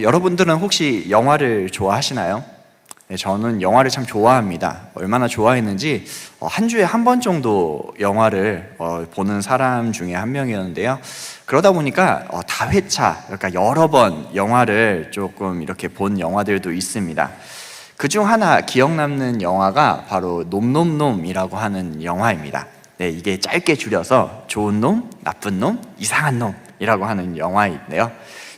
여러분들은 혹시 영화를 좋아하시나요? 네, 저는 영화를 참 좋아합니다. 얼마나 좋아했는지 한 주에 한 번 정도 영화를 보는 사람 중에 한 명이었는데요. 그러다 보니까 다회차, 그러니까 여러 번 영화를 조금 이렇게 본 영화들도 있습니다. 그중 하나 기억 남는 영화가 바로 놈놈놈이라고 하는 영화입니다. 네, 이게 짧게 줄여서 좋은 놈, 나쁜 놈, 이상한 놈이라고 하는 영화인데요.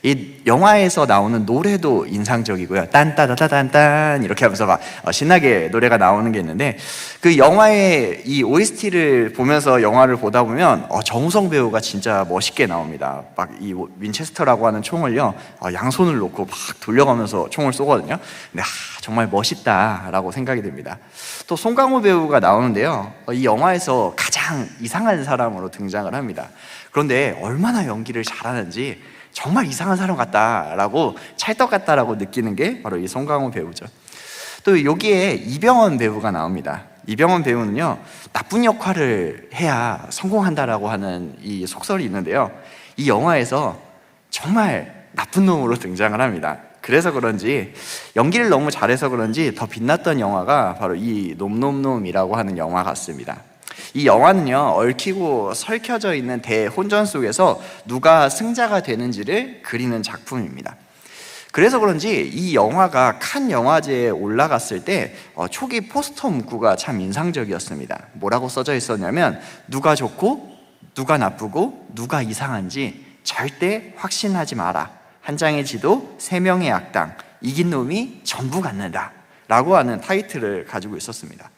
이 영화에서 나오는 노래도 인상적이고요. 딴따다다단딴 이렇게 하면서 막 신나게 노래가 나오는 게 있는데, 그 영화의 이 OST를 보면서 영화를 보다 보면 정우성 배우가 진짜 멋있게 나옵니다. 막 이 윈체스터라고 하는 총을요, 양손을 놓고 막 돌려가면서 총을 쏘거든요. 근데 정말 멋있다라고 생각이 듭니다. 또 송강호 배우가 나오는데요, 이 영화에서 가장 이상한 사람으로 등장을 합니다. 그런데 얼마나 연기를 잘하는지 정말 이상한 사람 같다라고, 찰떡 같다라고 느끼는 게 바로 이 송강호 배우죠. 또 여기에 이병헌 배우가 나옵니다. 이병헌 배우는요, 나쁜 역할을 해야 성공한다라고 하는 이 속설이 있는데요, 이 영화에서 정말 나쁜 놈으로 등장을 합니다. 그래서 그런지, 연기를 너무 잘해서 그런지 더 빛났던 영화가 바로 이 놈놈놈이라고 하는 영화 같습니다. 이 영화는요, 얽히고 설켜져 있는 대혼전 속에서 누가 승자가 되는지를 그리는 작품입니다. 그래서 그런지 이 영화가 칸 영화제에 올라갔을 때 초기 포스터 문구가 참 인상적이었습니다. 뭐라고 써져 있었냐면, 누가 좋고 누가 나쁘고 누가 이상한지 절대 확신하지 마라. 한 장의 지도, 세 명의 악당, 이긴 놈이 전부 갖는다 라고 하는 타이틀을 가지고 있었습니다.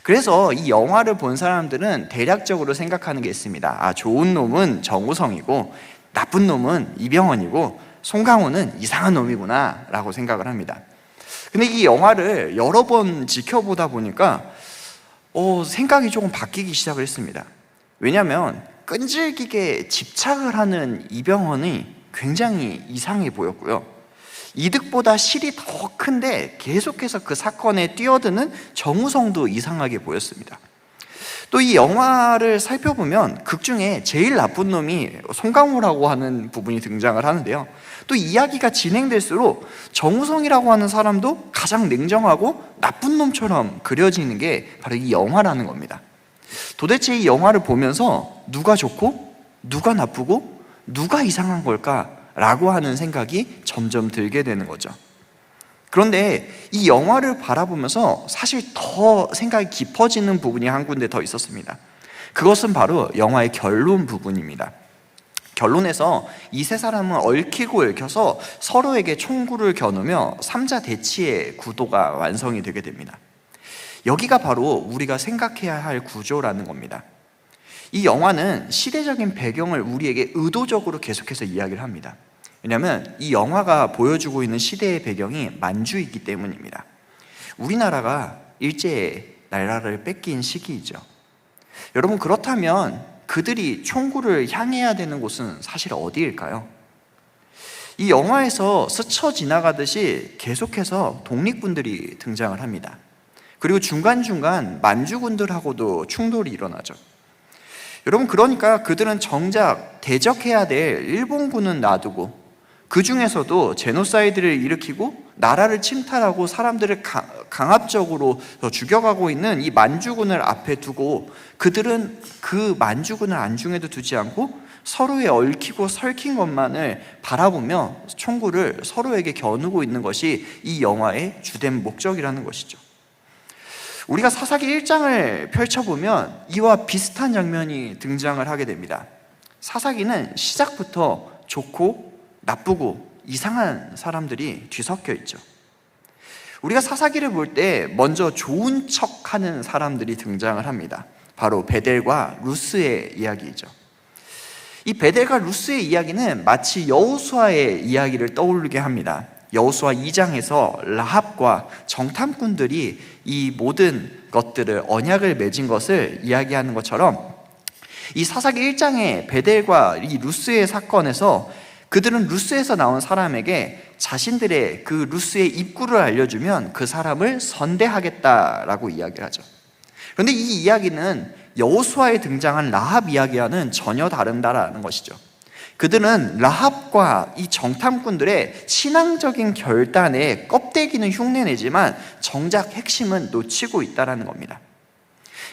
그래서 이 영화를 본 사람들은 대략적으로 생각하는 게 있습니다. 좋은 놈은 정우성이고 나쁜 놈은 이병헌이고 송강호는 이상한 놈이구나 라고 생각을 합니다. 근데 이 영화를 여러 번 지켜보다 보니까 생각이 조금 바뀌기 시작을 했습니다. 왜냐하면 끈질기게 집착을 하는 이병헌이 굉장히 이상해 보였고요, 이득보다 실이 더 큰데 계속해서 그 사건에 뛰어드는 정우성도 이상하게 보였습니다. 또 이 영화를 살펴보면 극 중에 제일 나쁜 놈이 송강호라고 하는 부분이 등장을 하는데요, 또 이야기가 진행될수록 정우성이라고 하는 사람도 가장 냉정하고 나쁜 놈처럼 그려지는 게 바로 이 영화라는 겁니다. 도대체 이 영화를 보면서 누가 좋고 누가 나쁘고 누가 이상한 걸까라고 하는 생각이 점점 들게 되는 거죠. 그런데 이 영화를 바라보면서 사실 더 생각이 깊어지는 부분이 한 군데 더 있었습니다. 그것은 바로 영화의 결론 부분입니다. 결론에서 이 세 사람은 얽히고 얽혀서 서로에게 총구를 겨누며 삼자 대치의 구도가 완성이 되게 됩니다. 여기가 바로 우리가 생각해야 할 구조라는 겁니다. 이 영화는 시대적인 배경을 우리에게 의도적으로 계속해서 이야기를 합니다. 왜냐하면 이 영화가 보여주고 있는 시대의 배경이 만주이기 때문입니다. 우리나라가 일제에 나라를 뺏긴 시기이죠. 여러분, 그렇다면 그들이 총구를 향해야 되는 곳은 사실 어디일까요? 이 영화에서 스쳐 지나가듯이 계속해서 독립군들이 등장을 합니다. 그리고 중간중간 만주군들하고도 충돌이 일어나죠. 여러분, 그러니까 그들은 정작 대적해야 될 일본군은 놔두고 그 중에서도 제노사이드를 일으키고 나라를 침탈하고 사람들을 강압적으로 죽여가고 있는 이 만주군을 앞에 두고 그들은 그 만주군을 안중에도 두지 않고 서로의 얽히고 설킨 것만을 바라보며 총구를 서로에게 겨누고 있는 것이 이 영화의 주된 목적이라는 것이죠. 우리가 사사기 1장을 펼쳐보면 이와 비슷한 장면이 등장을 하게 됩니다. 사사기는 시작부터 좋고 나쁘고 이상한 사람들이 뒤섞여 있죠. 우리가 사사기를 볼 때 먼저 좋은 척하는 사람들이 등장을 합니다. 바로 베델과 루스의 이야기이죠. 이 베델과 루스의 이야기는 마치 여호수아의 이야기를 떠올리게 합니다. 여호수아 2장에서 라합과 정탐꾼들이 이 모든 것들을, 언약을 맺은 것을 이야기하는 것처럼 이 사사기 1장의 베델과 이 루스의 사건에서 그들은 루스에서 나온 사람에게 자신들의 그 루스의 입구를 알려주면 그 사람을 선대하겠다라고 이야기를 하죠. 그런데 이 이야기는 여호수아에 등장한 라합 이야기와는 전혀 다른다라는 것이죠. 그들은 라합과 이 정탐꾼들의 신앙적인 결단에 껍데기는 흉내내지만 정작 핵심은 놓치고 있다는 겁니다.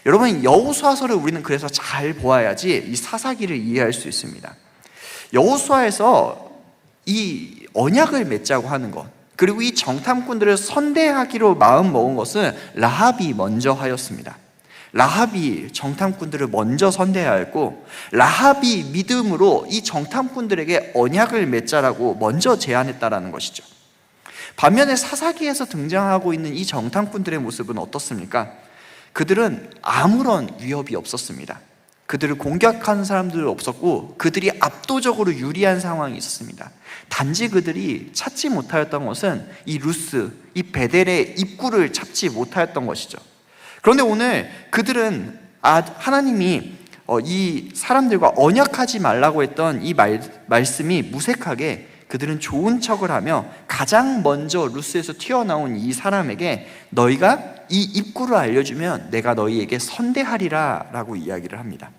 여러분, 여호수아서를 우리는 그래서 잘 보아야지 이 사사기를 이해할 수 있습니다. 여호수아에서 이 언약을 맺자고 하는 것, 그리고 이 정탐꾼들을 선대하기로 마음먹은 것은 라합이 먼저 하였습니다. 라합이 정탐꾼들을 먼저 선대하였고, 라합이 믿음으로 이 정탐꾼들에게 언약을 맺자라고 먼저 제안했다라는 것이죠. 반면에 사사기에서 등장하고 있는 이 정탐꾼들의 모습은 어떻습니까? 그들은 아무런 위협이 없었습니다. 그들을 공격하는 사람들은 없었고, 그들이 압도적으로 유리한 상황이 있었습니다. 단지 그들이 찾지 못하였던 것은 이 루스, 이 베델의 입구를 찾지 못하였던 것이죠. 그런데 오늘 그들은 하나님이 이 사람들과 언약하지 말라고 했던 이 말씀이 무색하게 그들은 좋은 척을 하며 가장 먼저 루스에서 튀어나온 이 사람에게 너희가 이 입구를 알려주면 내가 너희에게 선대하리라 라고 이야기를 합니다.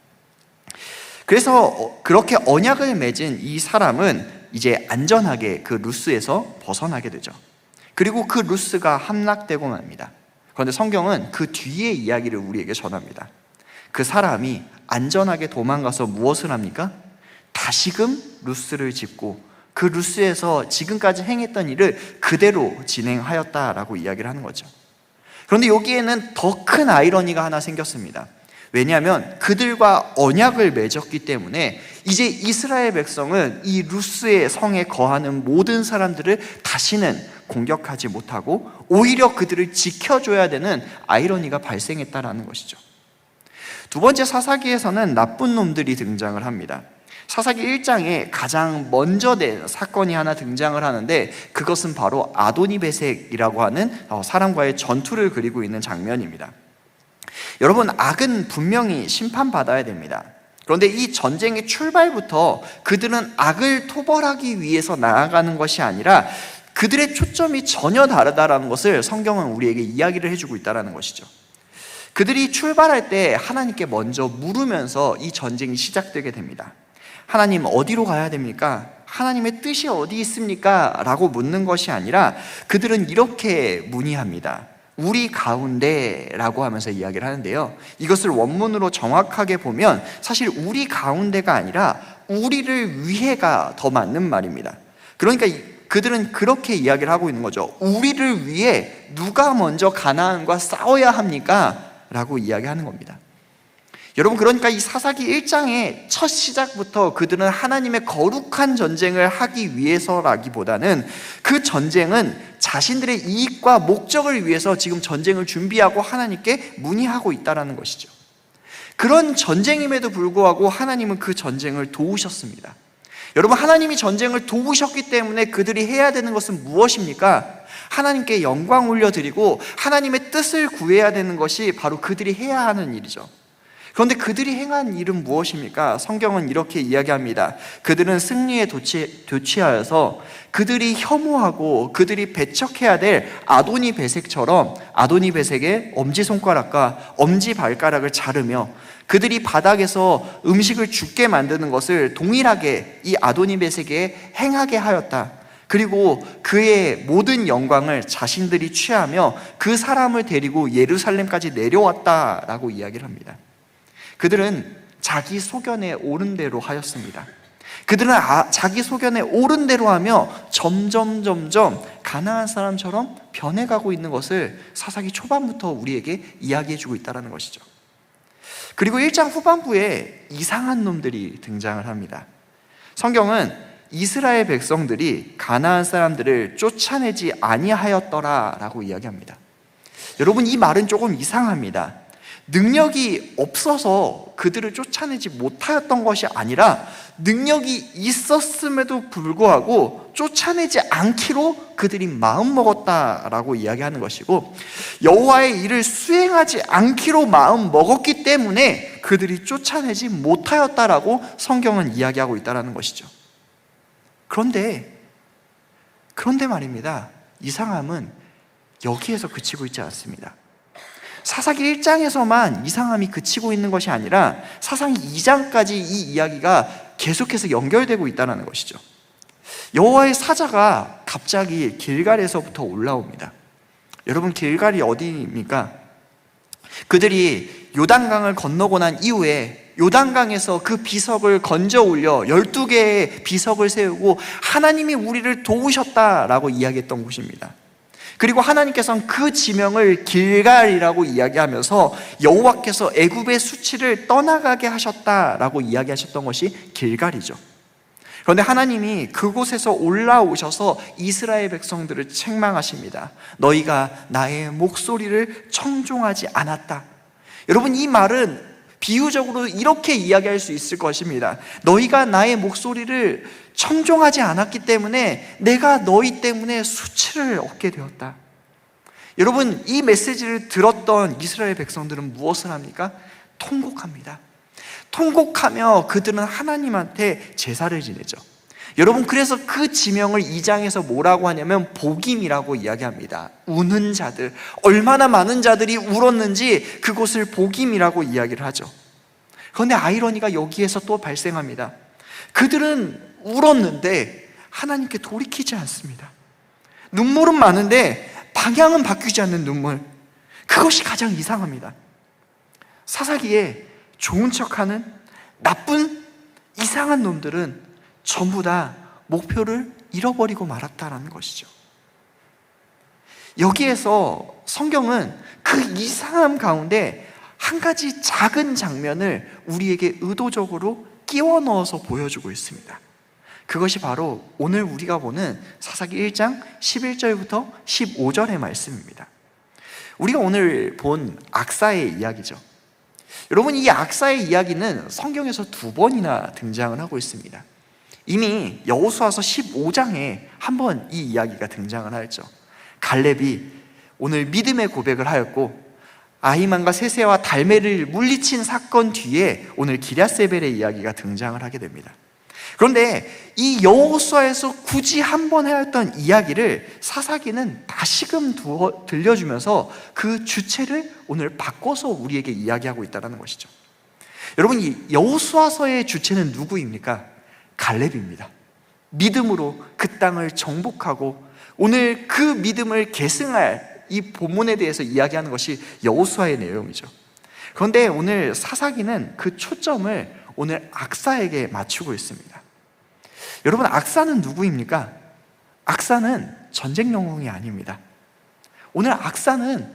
그래서 그렇게 언약을 맺은 이 사람은 이제 안전하게 그 루스에서 벗어나게 되죠. 그리고 그 루스가 함락되고 맙니다. 그런데 성경은 그 뒤의 이야기를 우리에게 전합니다. 그 사람이 안전하게 도망가서 무엇을 합니까? 다시금 루스를 짓고 그 루스에서 지금까지 행했던 일을 그대로 진행하였다라고 이야기를 하는 거죠. 그런데 여기에는 더 큰 아이러니가 하나 생겼습니다. 왜냐하면 그들과 언약을 맺었기 때문에 이제 이스라엘 백성은 이 루스의 성에 거하는 모든 사람들을 다시는 공격하지 못하고 오히려 그들을 지켜줘야 되는 아이러니가 발생했다라는 것이죠. 두 번째, 사사기에서는 나쁜 놈들이 등장을 합니다. 사사기 1장에 가장 먼저 된 사건이 하나 등장을 하는데 그것은 바로 아도니베섹이라고 하는 사람과의 전투를 그리고 있는 장면입니다. 여러분, 악은 분명히 심판받아야 됩니다. 그런데 이 전쟁의 출발부터 그들은 악을 토벌하기 위해서 나아가는 것이 아니라 그들의 초점이 전혀 다르다는 것을 성경은 우리에게 이야기를 해주고 있다는 것이죠. 그들이 출발할 때 하나님께 먼저 물으면서 이 전쟁이 시작되게 됩니다. 하나님, 어디로 가야 됩니까? 하나님의 뜻이 어디 있습니까? 라고 묻는 것이 아니라 그들은 이렇게 문의합니다. 우리 가운데 라고 하면서 이야기를 하는데요, 이것을 원문으로 정확하게 보면 사실 우리 가운데가 아니라 우리를 위해가 더 맞는 말입니다. 그러니까 그들은 그렇게 이야기를 하고 있는 거죠. 우리를 위해 누가 먼저 가나안과 싸워야 합니까? 라고 이야기하는 겁니다. 여러분, 그러니까 이 사사기 1장의 첫 시작부터 그들은 하나님의 거룩한 전쟁을 하기 위해서라기보다는 그 전쟁은 자신들의 이익과 목적을 위해서 지금 전쟁을 준비하고 하나님께 문의하고 있다는 것이죠. 그런 전쟁임에도 불구하고 하나님은 그 전쟁을 도우셨습니다. 여러분, 하나님이 전쟁을 도우셨기 때문에 그들이 해야 되는 것은 무엇입니까? 하나님께 영광 올려드리고 하나님의 뜻을 구해야 되는 것이 바로 그들이 해야 하는 일이죠. 그런데 그들이 행한 일은 무엇입니까? 성경은 이렇게 이야기합니다. 그들은 승리에 도취하여서 그들이 혐오하고 그들이 배척해야 될 아도니베섹처럼 아도니베섹의 엄지손가락과 엄지발가락을 자르며 그들이 바닥에서 음식을 죽게 만드는 것을 동일하게 이 아도니베섹에 행하게 하였다. 그리고 그의 모든 영광을 자신들이 취하며 그 사람을 데리고 예루살렘까지 내려왔다라고 이야기를 합니다. 그들은 자기 소견에 옳은 대로 하였습니다. 그들은 자기 소견에 옳은 대로 하며 점점 가나안 사람처럼 변해가고 있는 것을 사사기 초반부터 우리에게 이야기해주고 있다는 것이죠. 그리고 1장 후반부에 이상한 놈들이 등장을 합니다. 성경은 이스라엘 백성들이 가나안 사람들을 쫓아내지 아니하였더라 라고 이야기합니다. 여러분, 이 말은 조금 이상합니다. 능력이 없어서 그들을 쫓아내지 못하였던 것이 아니라 능력이 있었음에도 불구하고 쫓아내지 않기로 그들이 마음먹었다라고 이야기하는 것이고, 여호와의 일을 수행하지 않기로 마음먹었기 때문에 그들이 쫓아내지 못하였다라고 성경은 이야기하고 있다는 것이죠. 그런데 말입니다, 이상함은 여기에서 그치고 있지 않습니다. 사사기 1장에서만 이상함이 그치고 있는 것이 아니라 사사기 2장까지 이 이야기가 계속해서 연결되고 있다는 것이죠. 여호와의 사자가 갑자기 길갈에서부터 올라옵니다. 여러분, 길갈이 어디입니까? 그들이 요단강을 건너고 난 이후에 요단강에서 그 비석을 건져 올려 12개의 비석을 세우고 하나님이 우리를 도우셨다라고 이야기했던 곳입니다. 그리고 하나님께서는 그 지명을 길갈이라고 이야기하면서 여호와께서 애굽의 수치를 떠나가게 하셨다라고 이야기하셨던 것이 길갈이죠. 그런데 하나님이 그곳에서 올라오셔서 이스라엘 백성들을 책망하십니다. 너희가 나의 목소리를 청종하지 않았다. 여러분, 이 말은 비유적으로 이렇게 이야기할 수 있을 것입니다. 너희가 나의 목소리를 청종하지 않았기 때문에 내가 너희 때문에 수치를 얻게 되었다. 여러분, 이 메시지를 들었던 이스라엘 백성들은 무엇을 합니까? 통곡합니다. 통곡하며 그들은 하나님한테 제사를 지내죠. 여러분, 그래서 그 지명을 2장에서 뭐라고 하냐면 복임이라고 이야기합니다. 우는 자들, 얼마나 많은 자들이 울었는지 그곳을 복임이라고 이야기를 하죠. 그런데 아이러니가 여기에서 또 발생합니다. 그들은 울었는데 하나님께 돌이키지 않습니다. 눈물은 많은데 방향은 바뀌지 않는 눈물, 그것이 가장 이상합니다. 사사기에 좋은 척하는 나쁜 이상한 놈들은 전부 다 목표를 잃어버리고 말았다라는 것이죠. 여기에서 성경은 그 이상함 가운데 한 가지 작은 장면을 우리에게 의도적으로 끼워 넣어서 보여주고 있습니다. 그것이 바로 오늘 우리가 보는 사사기 1장 11절부터 15절의 말씀입니다. 우리가 오늘 본 악사의 이야기죠. 여러분, 이 악사의 이야기는 성경에서 2번이나 등장을 하고 있습니다. 이미 여호수아서 15장에 한 번 이 이야기가 등장을 하였죠. 갈렙이 오늘 믿음의 고백을 하였고 아히만과 세세와 달메를 물리친 사건 뒤에 오늘 기랴세벨의 이야기가 등장을 하게 됩니다. 그런데 이 여호수아에서 굳이 한 번 하였던 이야기를 사사기는 다시금 들려주면서 그 주체를 오늘 바꿔서 우리에게 이야기하고 있다는 것이죠. 여러분, 이 여호수아서의 주체는 누구입니까? 갈렙입니다. 믿음으로 그 땅을 정복하고 오늘 그 믿음을 계승할 이 본문에 대해서 이야기하는 것이 여호수아의 내용이죠. 그런데 오늘 사사기는 그 초점을 오늘 악사에게 맞추고 있습니다. 여러분, 악사는 누구입니까? 악사는 전쟁 영웅이 아닙니다. 오늘 악사는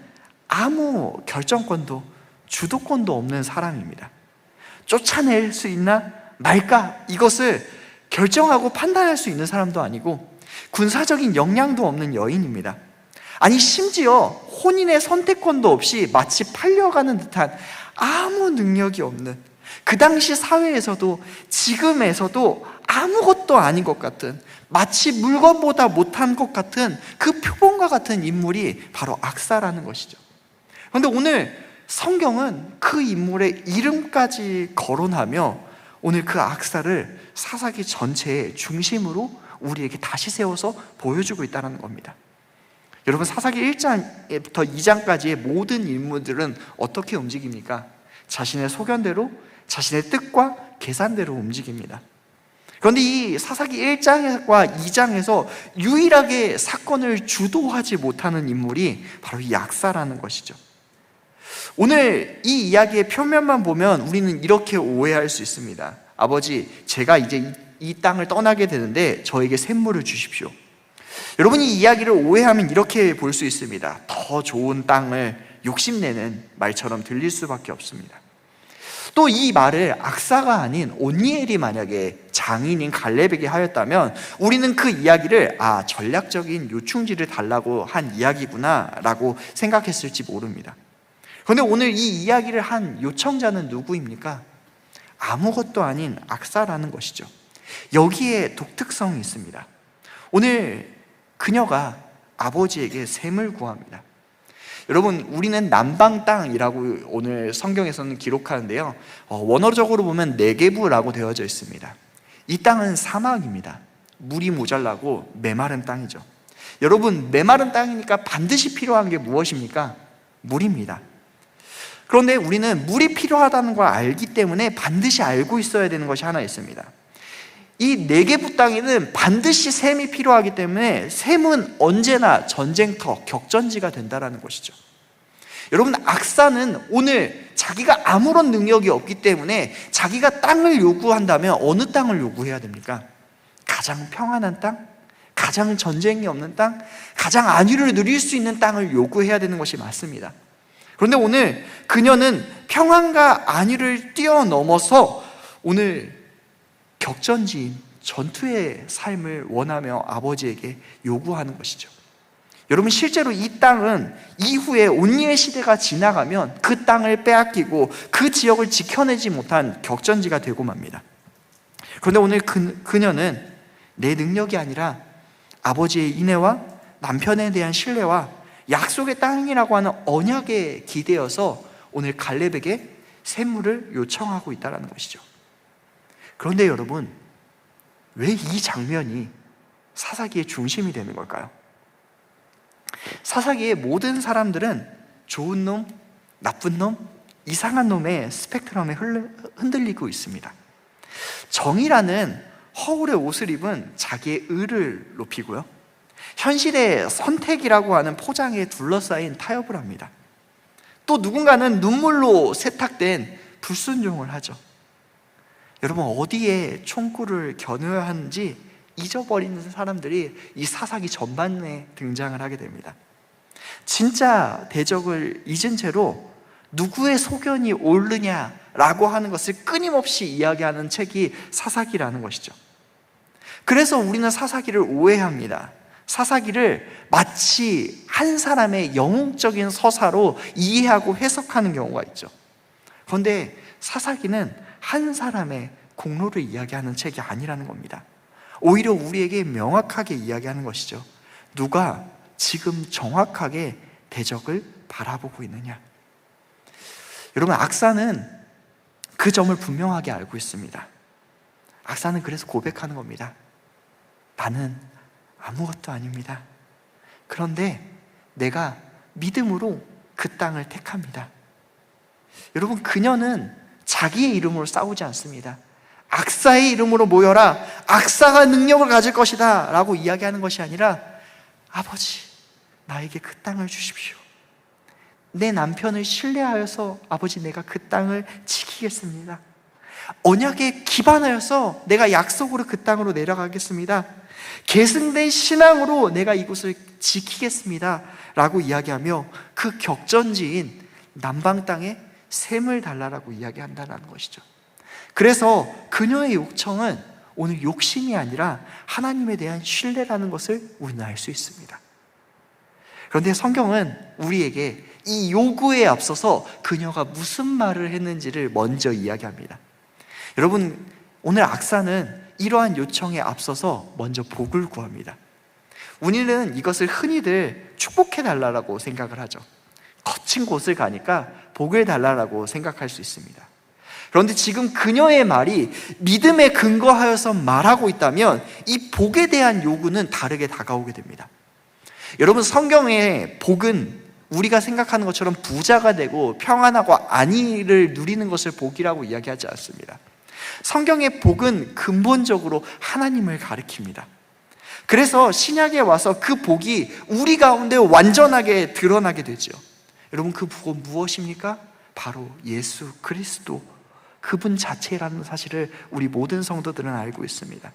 아무 결정권도 주도권도 없는 사람입니다. 쫓아낼 수 있나 말까, 이것을 결정하고 판단할 수 있는 사람도 아니고 군사적인 역량도 없는 여인입니다. 아니, 심지어 혼인의 선택권도 없이 마치 팔려가는 듯한 아무 능력이 없는, 그 당시 사회에서도 지금에서도 아무것도 아닌 것 같은, 마치 물건보다 못한 것 같은 그 표본과 같은 인물이 바로 악사라는 것이죠. 그런데 오늘 성경은 그 인물의 이름까지 거론하며 오늘 그 악사를 사사기 전체의 중심으로 우리에게 다시 세워서 보여주고 있다는 겁니다. 여러분, 사사기 1장부터 2장까지의 모든 인물들은 어떻게 움직입니까? 자신의 소견대로, 자신의 뜻과 계산대로 움직입니다. 그런데 이 사사기 1장과 2장에서 유일하게 사건을 주도하지 못하는 인물이 바로 이 악사라는 것이죠. 오늘 이 이야기의 표면만 보면 우리는 이렇게 오해할 수 있습니다. 아버지, 제가 이제 이 땅을 떠나게 되는데 저에게 샘물을 주십시오. 여러분이 이 이야기를 오해하면 이렇게 볼 수 있습니다. 더 좋은 땅을 욕심내는 말처럼 들릴 수밖에 없습니다. 또 이 말을 악사가 아닌 온니엘이 만약에 장인인 갈렙에게 하였다면 우리는 그 이야기를 전략적인 요충지를 달라고 한 이야기구나 라고 생각했을지 모릅니다. 그런데 오늘 이 이야기를 한 요청자는 누구입니까? 아무것도 아닌 악사라는 것이죠. 여기에 독특성이 있습니다. 오늘 그녀가 아버지에게 샘을 구합니다. 여러분, 우리는 남방 땅이라고 오늘 성경에서는 기록하는데요, 원어적으로 보면 네게브라고 되어져 있습니다. 이 땅은 사막입니다. 물이 모자라고 메마른 땅이죠. 여러분, 메마른 땅이니까 반드시 필요한 게 무엇입니까? 물입니다. 그런데 우리는 물이 필요하다는 걸 알기 때문에 반드시 알고 있어야 되는 것이 하나 있습니다. 이 네게부 땅에는 반드시 셈이 필요하기 때문에 셈은 언제나 전쟁터, 격전지가 된다는 것이죠. 여러분, 악사는 오늘 자기가 아무런 능력이 없기 때문에 자기가 땅을 요구한다면 어느 땅을 요구해야 됩니까? 가장 평안한 땅, 가장 전쟁이 없는 땅, 가장 안위를 누릴 수 있는 땅을 요구해야 되는 것이 맞습니다. 그런데 오늘 그녀는 평안과 안위를 뛰어넘어서 오늘 격전지인 전투의 삶을 원하며 아버지에게 요구하는 것이죠. 여러분, 실제로 이 땅은 이후에 온리의 시대가 지나가면 그 땅을 빼앗기고 그 지역을 지켜내지 못한 격전지가 되고 맙니다. 그런데 오늘 그녀는 내 능력이 아니라 아버지의 인애와 남편에 대한 신뢰와 약속의 땅이라고 하는 언약에 기대어서 오늘 갈렙에게 샘물을 요청하고 있다는 것이죠. 그런데 여러분, 왜 이 장면이 사사기의 중심이 되는 걸까요? 사사기의 모든 사람들은 좋은 놈, 나쁜 놈, 이상한 놈의 스펙트럼에 흔들리고 있습니다. 정의라는 허울의 옷을 입은 자기의 의를 높이고요, 현실의 선택이라고 하는 포장에 둘러싸인 타협을 합니다. 또 누군가는 눈물로 세탁된 불순종을 하죠. 여러분, 어디에 총구를 겨누어야 하는지 잊어버리는 사람들이 이 사사기 전반에 등장을 하게 됩니다. 진짜 대적을 잊은 채로 누구의 소견이 옳으냐라고 하는 것을 끊임없이 이야기하는 책이 사사기라는 것이죠. 그래서 우리는 사사기를 오해합니다. 사사기를 마치 한 사람의 영웅적인 서사로 이해하고 해석하는 경우가 있죠. 그런데 사사기는 한 사람의 공로를 이야기하는 책이 아니라는 겁니다. 오히려 우리에게 명확하게 이야기하는 것이죠. 누가 지금 정확하게 대적을 바라보고 있느냐. 여러분, 악사는 그 점을 분명하게 알고 있습니다. 악사는 그래서 고백하는 겁니다. 나는 아무것도 아닙니다. 그런데 내가 믿음으로 그 땅을 택합니다. 여러분, 그녀는 자기의 이름으로 싸우지 않습니다. 악사의 이름으로 모여라, 악사가 능력을 가질 것이다 라고 이야기하는 것이 아니라, 아버지, 나에게 그 땅을 주십시오. 내 남편을 신뢰하여서 아버지, 내가 그 땅을 지키겠습니다. 언약에 기반하여서 내가 약속으로 그 땅으로 내려가겠습니다. 계승된 신앙으로 내가 이곳을 지키겠습니다 라고 이야기하며 그 격전지인 남방 땅에 샘을 달라라고 이야기한다는 것이죠. 그래서 그녀의 요청은 오늘 욕심이 아니라 하나님에 대한 신뢰라는 것을 우리는 알 수 있습니다. 그런데 성경은 우리에게 이 요구에 앞서서 그녀가 무슨 말을 했는지를 먼저 이야기합니다. 여러분, 오늘 악사는 이러한 요청에 앞서서 먼저 복을 구합니다. 우리는 이것을 흔히들 축복해 달라고 생각을 하죠. 거친 곳을 가니까 복을 달라고 생각할 수 있습니다. 그런데 지금 그녀의 말이 믿음에 근거하여서 말하고 있다면 이 복에 대한 요구는 다르게 다가오게 됩니다. 여러분, 성경의 복은 우리가 생각하는 것처럼 부자가 되고 평안하고 안위를 누리는 것을 복이라고 이야기하지 않습니다. 성경의 복은 근본적으로 하나님을 가리킵니다. 그래서 신약에 와서 그 복이 우리 가운데 완전하게 드러나게 되죠. 여러분, 그 복은 무엇입니까? 바로 예수 그리스도, 그분 자체라는 사실을 우리 모든 성도들은 알고 있습니다.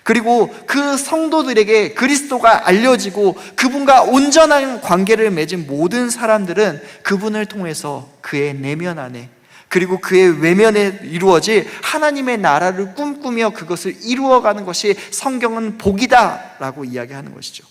그리고 그 성도들에게 그리스도가 알려지고 그분과 온전한 관계를 맺은 모든 사람들은 그분을 통해서 그의 내면 안에, 그리고 그의 외면에 이루어질 하나님의 나라를 꿈꾸며 그것을 이루어가는 것이 성경은 복이다 라고 이야기하는 것이죠.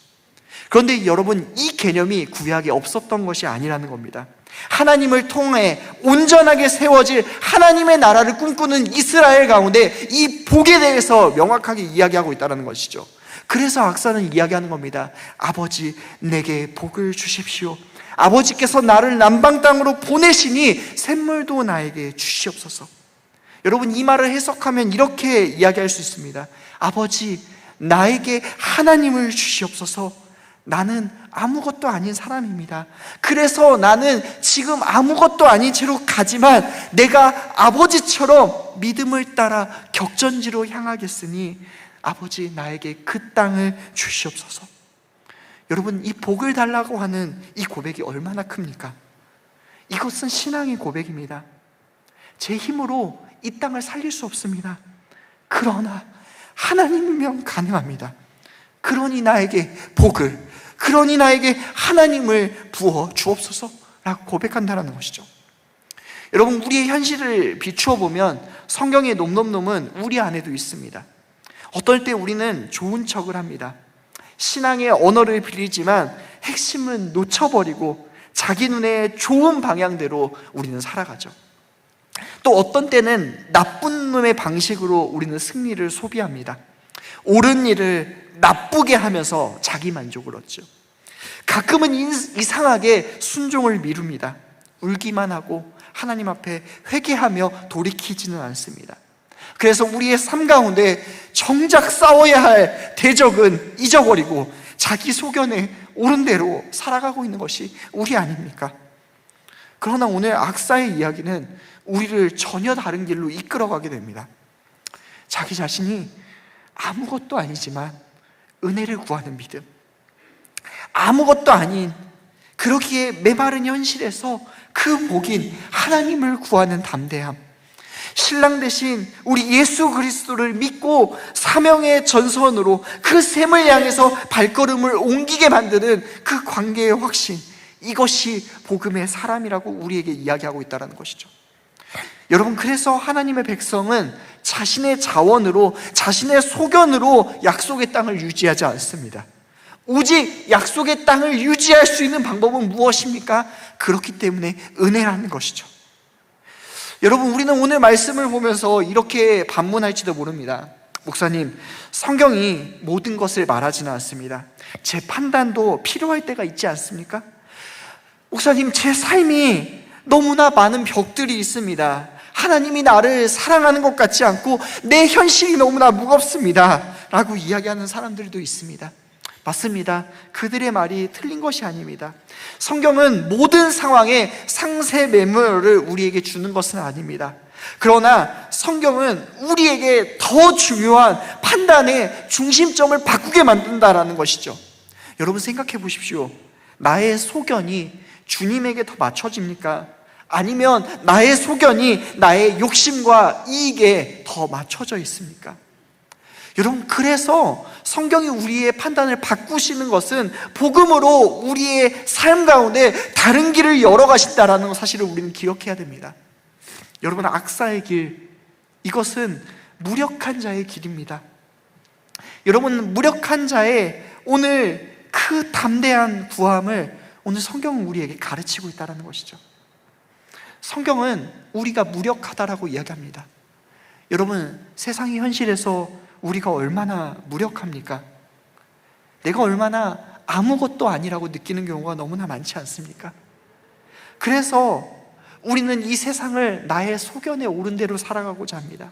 그런데 여러분, 이 개념이 구약에 없었던 것이 아니라는 겁니다. 하나님을 통해 온전하게 세워질 하나님의 나라를 꿈꾸는 이스라엘 가운데 이 복에 대해서 명확하게 이야기하고 있다는 것이죠. 그래서 악사는 이야기하는 겁니다. 아버지, 내게 복을 주십시오. 아버지께서 나를 남방 땅으로 보내시니 샘물도 나에게 주시옵소서. 여러분, 이 말을 해석하면 이렇게 이야기할 수 있습니다. 아버지, 나에게 하나님을 주시옵소서. 나는 아무것도 아닌 사람입니다. 그래서 나는 지금 아무것도 아닌 채로 가지만 내가 아버지처럼 믿음을 따라 격전지로 향하겠으니 아버지 나에게 그 땅을 주시옵소서. 여러분, 이 복을 달라고 하는 이 고백이 얼마나 큽니까? 이것은 신앙의 고백입니다. 제 힘으로 이 땅을 살릴 수 없습니다. 그러나 하나님이면 가능합니다. 그러니 나에게 복을, 그러니 나에게 하나님을 부어 주옵소서라고 고백한다는 것이죠. 여러분, 우리의 현실을 비추어 보면 성경의 놈놈놈은 우리 안에도 있습니다. 어떨 때 우리는 좋은 척을 합니다. 신앙의 언어를 빌리지만 핵심은 놓쳐버리고 자기 눈에 좋은 방향대로 우리는 살아가죠. 또 어떤 때는 나쁜 놈의 방식으로 우리는 승리를 소비합니다. 옳은 일을 나쁘게 하면서 자기 만족을 얻죠. 가끔은 이상하게 순종을 미룹니다. 울기만 하고 하나님 앞에 회개하며 돌이키지는 않습니다. 그래서 우리의 삶 가운데 정작 싸워야 할 대적은 잊어버리고 자기 소견에 옳은 대로 살아가고 있는 것이 우리 아닙니까? 그러나 오늘 악사의 이야기는 우리를 전혀 다른 길로 이끌어가게 됩니다. 자기 자신이 아무것도 아니지만 은혜를 구하는 믿음, 아무것도 아닌 그러기에 메마른 현실에서 그 복인 하나님을 구하는 담대함, 신랑 대신 우리 예수 그리스도를 믿고 사명의 전선으로 그 샘을 향해서 발걸음을 옮기게 만드는 그 관계의 확신, 이것이 복음의 사람이라고 우리에게 이야기하고 있다는 것이죠. 여러분, 그래서 하나님의 백성은 자신의 자원으로, 자신의 소견으로 약속의 땅을 유지하지 않습니다. 오직 약속의 땅을 유지할 수 있는 방법은 무엇입니까? 그렇기 때문에 은혜라는 것이죠. 여러분, 우리는 오늘 말씀을 보면서 이렇게 반문할지도 모릅니다. 목사님, 성경이 모든 것을 말하지는 않습니다. 제 판단도 필요할 때가 있지 않습니까? 목사님, 제 삶이 너무나 많은 벽들이 있습니다. 하나님이 나를 사랑하는 것 같지 않고 내 현실이 너무나 무겁습니다 라고 이야기하는 사람들도 있습니다. 맞습니다. 그들의 말이 틀린 것이 아닙니다. 성경은 모든 상황에 상세 메모를 우리에게 주는 것은 아닙니다. 그러나 성경은 우리에게 더 중요한 판단의 중심점을 바꾸게 만든다는 것이죠. 여러분, 생각해 보십시오. 나의 소견이 주님에게 더 맞춰집니까? 아니면 나의 소견이 나의 욕심과 이익에 더 맞춰져 있습니까? 여러분, 그래서 성경이 우리의 판단을 바꾸시는 것은 복음으로 우리의 삶 가운데 다른 길을 열어가신다는 사실을 우리는 기억해야 됩니다. 여러분, 악사의 길, 이것은 무력한 자의 길입니다. 여러분, 무력한 자의 오늘 그 담대한 구함을 오늘 성경은 우리에게 가르치고 있다는 것이죠. 성경은 우리가 무력하다라고 이야기합니다. 여러분, 세상의 현실에서 우리가 얼마나 무력합니까? 내가 얼마나 아무것도 아니라고 느끼는 경우가 너무나 많지 않습니까? 그래서 우리는 이 세상을 나의 소견에 옳은 대로 살아가고자 합니다.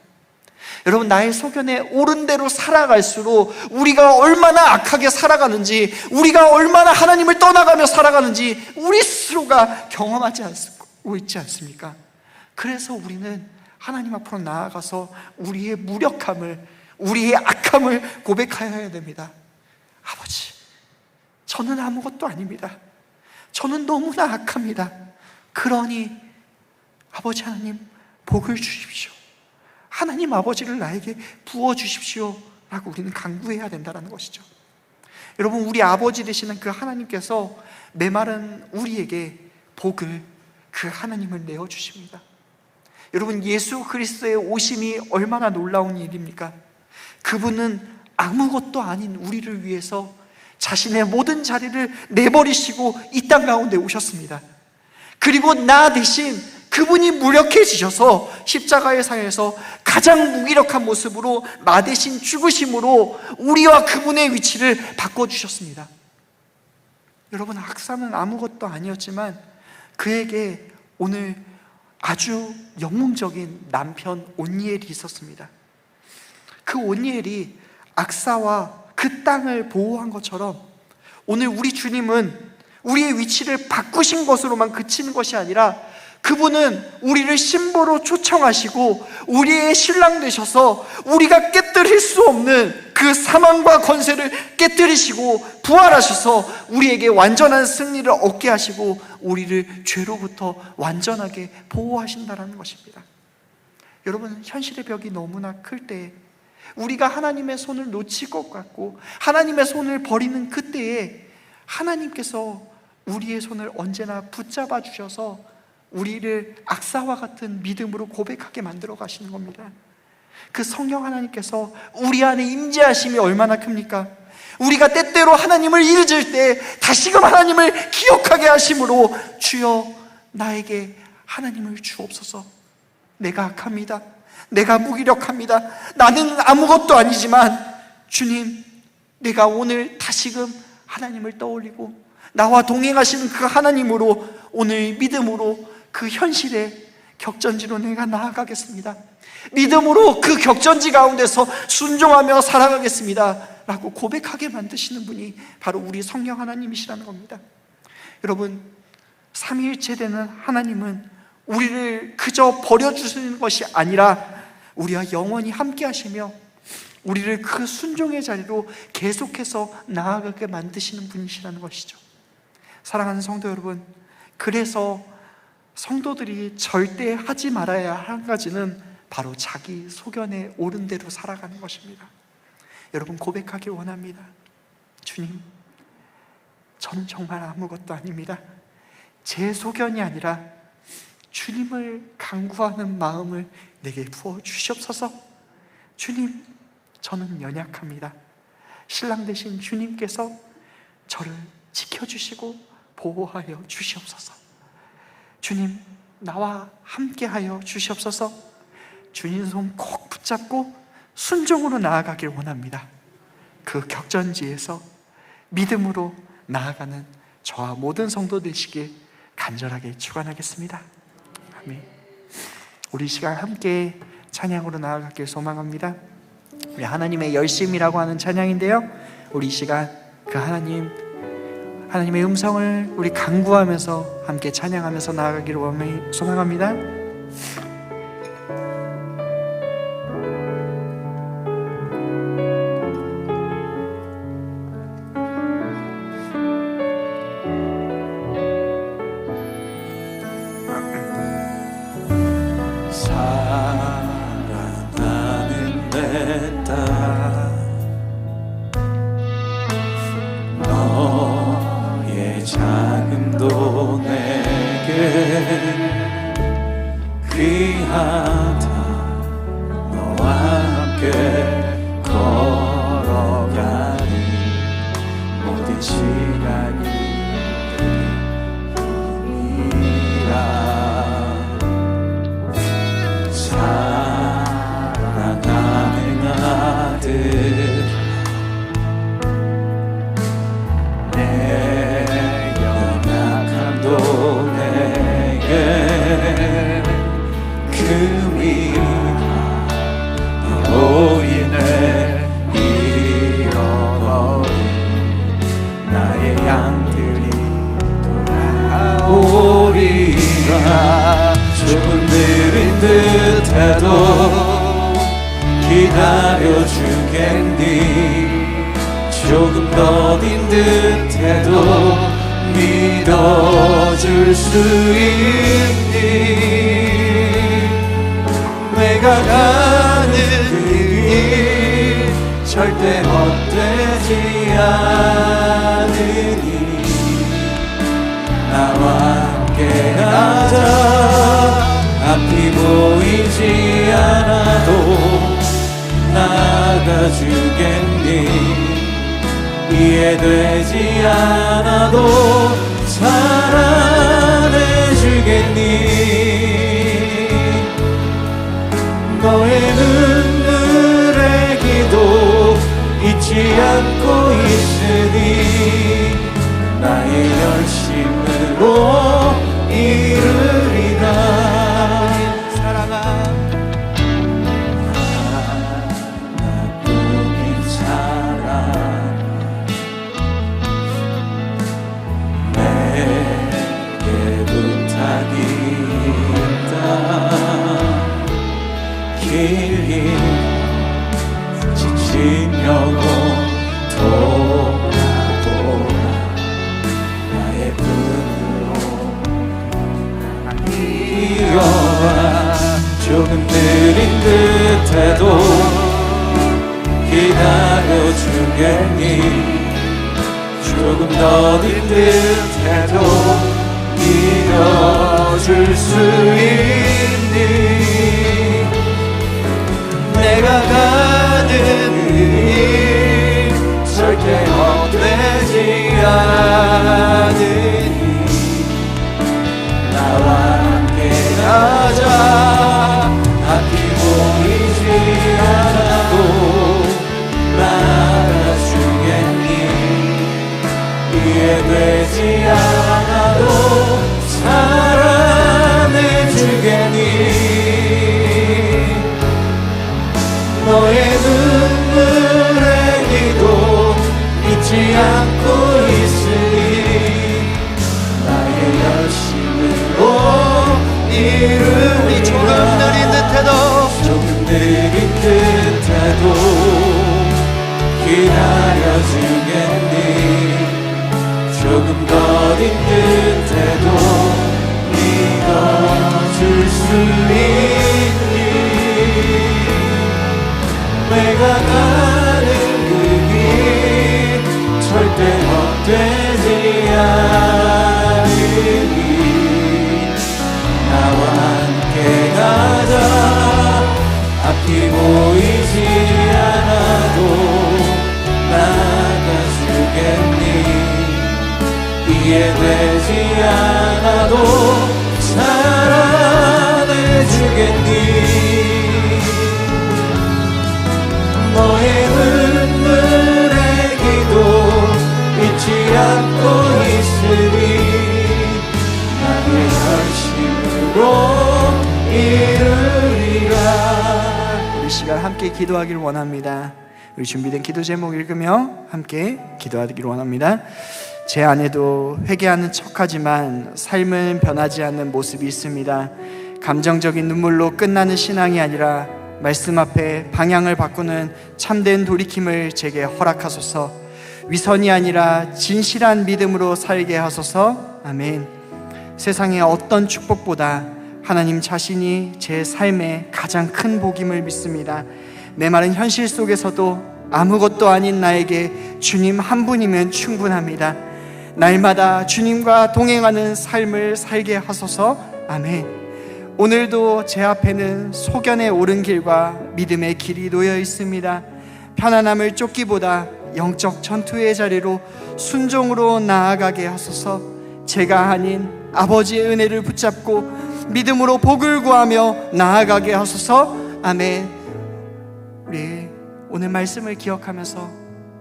여러분, 나의 소견에 옳은 대로 살아갈수록 우리가 얼마나 악하게 살아가는지, 우리가 얼마나 하나님을 떠나가며 살아가는지 우리 스스로가 경험하지 않고 있지 않습니까? 그래서 우리는 하나님 앞으로 나아가서 우리의 무력함을, 우리의 악함을 고백하여야 됩니다. 아버지, 저는 아무것도 아닙니다. 저는 너무나 악합니다. 그러니 아버지 하나님, 복을 주십시오. 하나님 아버지를 나에게 부어주십시오 라고 우리는 간구해야 된다는 것이죠. 여러분, 우리 아버지 되시는 그 하나님께서 메마른 우리에게 복을, 그 하나님을 내어주십니다. 여러분, 예수 그리스도의 오심이 얼마나 놀라운 일입니까? 그분은 아무것도 아닌 우리를 위해서 자신의 모든 자리를 내버리시고 이 땅 가운데 오셨습니다. 그리고 나 대신 그분이 무력해지셔서 십자가의 상에서 가장 무기력한 모습으로 나 대신 죽으심으로 우리와 그분의 위치를 바꿔주셨습니다. 여러분, 악사는 아무것도 아니었지만 그에게 오늘 아주 영웅적인 남편 온니엘이 있었습니다. 그 온니엘이 악사와 그 땅을 보호한 것처럼 오늘 우리 주님은 우리의 위치를 바꾸신 것으로만 그치는 것이 아니라 그분은 우리를 신부로 초청하시고 우리의 신랑 되셔서 우리가 깨뜨릴 수 없는 그 사망과 권세를 깨뜨리시고 부활하셔서 우리에게 완전한 승리를 얻게 하시고 우리를 죄로부터 완전하게 보호하신다는 것입니다. 여러분, 현실의 벽이 너무나 클 때 우리가 하나님의 손을 놓칠 것 같고 하나님의 손을 버리는 그때에 하나님께서 우리의 손을 언제나 붙잡아 주셔서 우리를 악사와 같은 믿음으로 고백하게 만들어 가시는 겁니다. 그 성령 하나님께서 우리 안에 임재하심이 얼마나 큽니까? 우리가 때때로 하나님을 잊을 때 다시금 하나님을 기억하게 하심으로 주여 나에게 하나님을 주옵소서. 내가 악합니다. 내가 무기력합니다. 나는 아무것도 아니지만 주님, 내가 오늘 다시금 하나님을 떠올리고 나와 동행하시는 그 하나님으로 오늘 믿음으로 그 현실의 격전지로 내가 나아가겠습니다. 믿음으로 그 격전지 가운데서 순종하며 살아가겠습니다 라고 고백하게 만드시는 분이 바로 우리 성령 하나님이시라는 겁니다. 여러분, 삼위일체 되는 하나님은 우리를 그저 버려주시는 것이 아니라 우리와 영원히 함께 하시며 우리를 그 순종의 자리로 계속해서 나아가게 만드시는 분이시라는 것이죠. 사랑하는 성도 여러분, 그래서 성도들이 절대 하지 말아야 할 한 가지는 바로 자기 소견에 옳은 대로 살아가는 것입니다. 여러분, 고백하기 원합니다. 주님, 저는 정말 아무것도 아닙니다. 제 소견이 아니라 주님을 간구하는 마음을 내게 부어주시옵소서. 주님, 저는 연약합니다. 신랑 되신 주님께서 저를 지켜주시고 보호하여 주시옵소서. 주님, 나와 함께하여 주시옵소서. 주님 손 꼭 붙잡고 순종으로 나아가길 원합니다. 그 격전지에서 믿음으로 나아가는 저와 모든 성도 되시길 간절하게 축원하겠습니다. 아멘. 우리 시간 함께 찬양으로 나아가길 소망합니다. 우리 하나님의 열심이라고 하는 찬양인데요, 우리 이 시간 그 하나님의 음성을 우리 간구하면서 함께 찬양하면서 나아가기를 소망합니다. 사랑하는 내 딸, 너의 자금도 내게 귀하다. 너와 함께 걸어가는 모든 시간이 이라. 사랑하는 아들, 내 연약함도 내게 그 위로 인해 잃어버린 나의 양들이 돌아오리라. 조금 느린 듯해도 기다려주겠니? 조금 더딘 듯해도 믿어줄 수 있니? 내가 가는 길 절대 헛되지 않으니 나와 함께 가자. 앞이 보이지 않아도 나가주겠니? 이해되지 않아도 사랑해주겠니? 너의 눈물의 기도 잊지 않고 있으니 나의 열심으로 이르리라. 하나뿐인 사랑, 진 영혼 돌아보라. 나의 눈으로 뛰어와. 조금 느린 듯해도 기다려주겠니. 조금 더딘 듯해도 믿어줄 수 있니. 내가 가는 길 절대 헛되지 않으니. 나와 함께 가자. 앞이 보이지 않아도 나가주겠니. 이해되지 않아도 사랑해주겠니. 너의 눈물의 기도 잊지 않고 있으니. 나의 열심으로 이루리라. 조금 느린 듯해도 기다려주겠니. 조금 더딘 듯해도 믿어줄 수 있니. 내가 가는 그 길 절대 헛되지 않으니. 나와 함께 가자. 앞이 보이지 않아도 나가주겠니. 이해되지 않아도 사랑해주겠니. 너의 눈물의 기도 잊지 않고 있으니. 나의 열심으로 이루리라. 우리 시간 함께 기도하기를 원합니다. 우리 준비된 기도 제목 읽으며 함께 기도하기를 원합니다. 제 안에도 회개하는 척하지만 삶은 변하지 않는 모습이 있습니다. 감정적인 눈물로 끝나는 신앙이 아니라 말씀 앞에 방향을 바꾸는 참된 돌이킴을 제게 허락하소서. 위선이 아니라 진실한 믿음으로 살게 하소서. 아멘. 세상의 어떤 축복보다 하나님 자신이 제 삶의 가장 큰 복임을 믿습니다. 내 말은 현실 속에서도 아무것도 아닌 나에게 주님 한 분이면 충분합니다. 날마다 주님과 동행하는 삶을 살게 하소서. 아멘. 오늘도 제 앞에는 소견의 옳은 길과 믿음의 길이 놓여 있습니다. 편안함을 쫓기보다 영적 전투의 자리로 순종으로 나아가게 하소서. 제가 아닌 아버지의 은혜를 붙잡고 믿음으로 복을 구하며 나아가게 하소서. 아멘. 우리 오늘 말씀을 기억하면서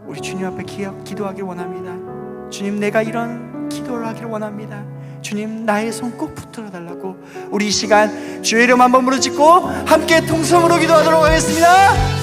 우리 주님 앞에 기도하길 원합니다. 주님, 내가 이런 기도를 하기를 원합니다. 주님, 나의 손 꼭 붙들어 달라고. 우리 이 시간 주의 이름 한번 부르짖고 함께 통성으로 기도하도록 하겠습니다.